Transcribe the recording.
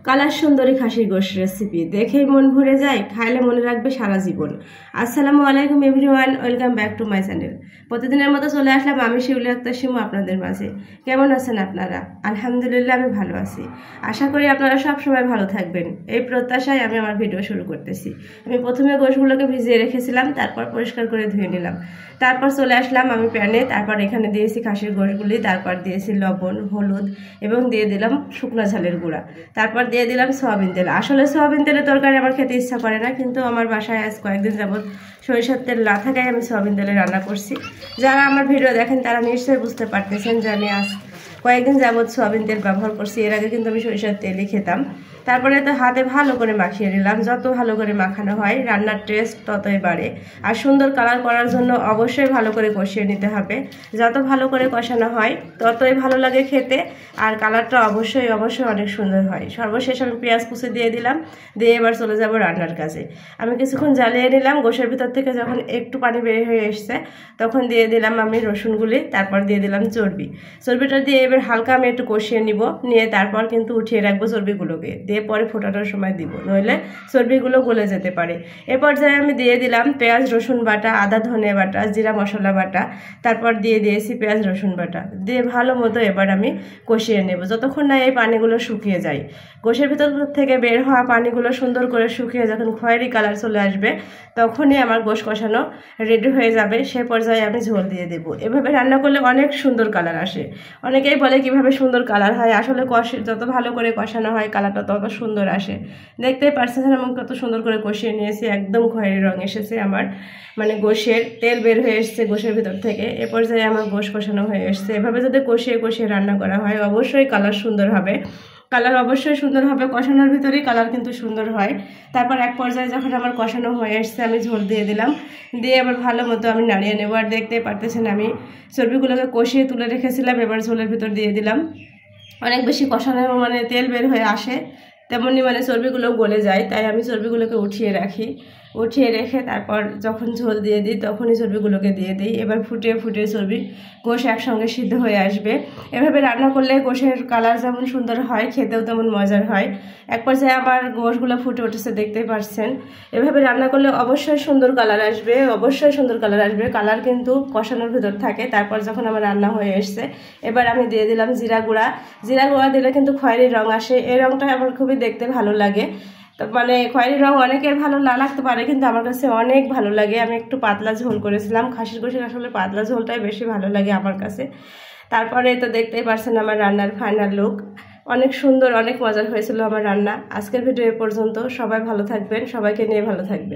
Colour সুন্দরী খাসির গোশ রেসিপি দেখেই মন ভরে যায়, খাইলে মনে রাখবে সারা জীবন। আসসালামু আলাইকুম everyone, welcome back to my channel. প্রতিদিনের মতো চলে আসলাম আমি শিউলি আক্তার শিমু আপনাদের মাঝে। কেমন আছেন আপনারা? আলহামদুলিল্লাহ আমি ভালো আছি। আশা করি আপনারা সব সময় ভালো থাকবেন, এই প্রত্যাশায় আমি আমার ভিডিও শুরু করতেছি। আমি প্রথমে গোশগুলোকে ভিজিয়ে রেখেছিলাম, তারপর পরিষ্কার করে ধুয়ে নিলাম। তারপর চলে আসলাম আমি প্যানে, তারপর এখানে দিয়েছি খাসির গোশগুলি, তারপর দিয়েছি লবণ, হলুদ এবং দিয়ে দিলাম শুকনো ঝালের গুঁড়া, তারপর দিয়ে দিলাম সয়াবিন তেল। আসলে সয়াবিন তেলের তরকারি আমার খেতে ইচ্ছা করে না, কিন্তু আমার বাসায় আজ কয়েকদিন যাবত সরিষার তেল না থাকায় আমি সয়াবিন তেলে রান্না করছি। যারা আমার ভিডিও দেখেন তারা নিশ্চয়ই বুঝতে পারতেছেন যে আমি আজ কয়েকদিন যাবত সয়াবিন তেল ব্যবহার করছি। এর আগে কিন্তু আমি সরিষার তেলই খেতাম। তারপরে তো হাতে ভালো করে মাখিয়ে নিলাম। যত ভালো করে মাখানো হয় রান্নার টেস্ট ততই বাড়ে। আর সুন্দর কালার করার জন্য অবশ্যই ভালো করে কষিয়ে নিতে হবে। যত ভালো করে কষানো হয় ততই ভালো লাগে খেতে, আর কালারটা অবশ্যই অনেক সুন্দর হয়। সর্বশেষ আমি পেঁয়াজ কুচি দিয়ে দিলাম, দিয়ে এবার চলে যাব রান্নার কাজে। আমি কিছুক্ষণ জ্বালিয়ে নিলাম। গোশের ভিতর থেকে যখন একটু পানি বের হয়ে এসছে তখন দিয়ে দিলাম আমি রসুনগুলি, তারপর দিয়ে দিলাম চর্বিটা দিয়ে এবার হালকা আমি একটু কষিয়ে নিয়ে তারপর কিন্তু উঠিয়ে রাখবো চর্বিগুলোকে, দিয়ে পরে ফোটানোর সময় দিব, নইলে চর্বিগুলো গলে যেতে পারে। এ পর্যায়ে আমি দিয়ে দিলাম পেঁয়াজ রসুন বাটা, আদা ধনে বাটা, জিরা মশলা বাটা, তারপর দিয়ে দিয়েছি পেঁয়াজ রসুন বাটা, দিয়ে ভালো মতো এবার আমি কষিয়ে নেব যতক্ষণ না এই পানিগুলো শুকিয়ে যায়। গোশের ভিতর থেকে বের হওয়া পানিগুলো সুন্দর করে শুকিয়ে যখন খয়েরি কালার চলে আসবে তখনই আমার গোশ কষানো রেডি হয়ে যাবে। সে পর্যায়ে আমি ঝোল দিয়ে দেব। এভাবে রান্না করলে অনেক সুন্দর কালার আসে। অনেকেই বলে কিভাবে সুন্দর কালার হয়, আসলে যত ভালো করে কষানো হয় কালারটা তত সুন্দর আসে। দেখতেই পারছেন আমি কত সুন্দর করে কষিয়ে নিয়েছি, একদম খয়েরি রং এসেছে আমার, মানে গোশের তেল বের হয়ে এসছে গোশের ভিতর থেকে। এ পর্যায়ে আমার গোশ কষানো হয়ে এসছে। এভাবে যদি কষিয়ে রান্না করা হয় অবশ্যই কালার সুন্দর হবে। কালার অবশ্যই সুন্দর হবে, কষানোর ভিতরেই কালার কিন্তু সুন্দর হয়। তারপর এক পর্যায়ে যখন আমার কষানো হয়ে এসছে আমি ঝোল দিয়ে দিলাম, দিয়ে আবার ভালো মতো আমি নাড়িয়ে নেব। আর দেখতেই পারতেছেন আমি চর্বিগুলোকে কষিয়ে তুলে রেখেছিলাম, এবার ঝোলের ভিতর দিয়ে দিলাম। অনেক বেশি কষানো মানে তেল বের হয়ে আসে, তেমনি মানে চর্বিগুলো গলে যায়, তাই আমি চর্বিগুলোকে উঠিয়ে রেখে তারপর যখন ঝোল দিয়ে দিই তখনই চর্বিগুলোকে দিয়ে দিই। এবার ফুটিয়ে চর্বি গোশ একসঙ্গে সিদ্ধ হয়ে আসবে। এভাবে রান্না করলে গোশের কালার যেমন সুন্দর হয় খেতেও তেমন মজার হয়। এক পর্যায়ে আমার গোশগুলো ফুটে উঠেছে, দেখতেই পাচ্ছেন। এভাবে রান্না করলে অবশ্যই সুন্দর কালার আসবে, কালার কিন্তু কষানোর ভিতর থাকে। তারপর যখন আমার রান্না হয়ে এসছে এবার আমি দিয়ে দিলাম জিরা গুঁড়া দিলে কিন্তু খয়েরি রং আসে। এই রংটা আমার খুবই দেখতে ভালো লাগে। মানে খয়েরি রং অনেকের ভালো না লাগতে পারে, কিন্তু আমার কাছে অনেক ভালো লাগে। আমি একটু পাতলা ঝোল করেছিলাম, খাসির গোশের আসলে পাতলা ঝোলটাই বেশি ভালো লাগে আমার কাছে। তারপরে তো দেখতেই পারছেন আমার রান্নার ফাইনাল লুক। অনেক সুন্দর, অনেক মজার হয়েছিল আমার রান্না। আজকের ভিডিও এ পর্যন্ত। সবাই ভালো থাকবেন, সবাইকে নিয়ে ভালো থাকবেন।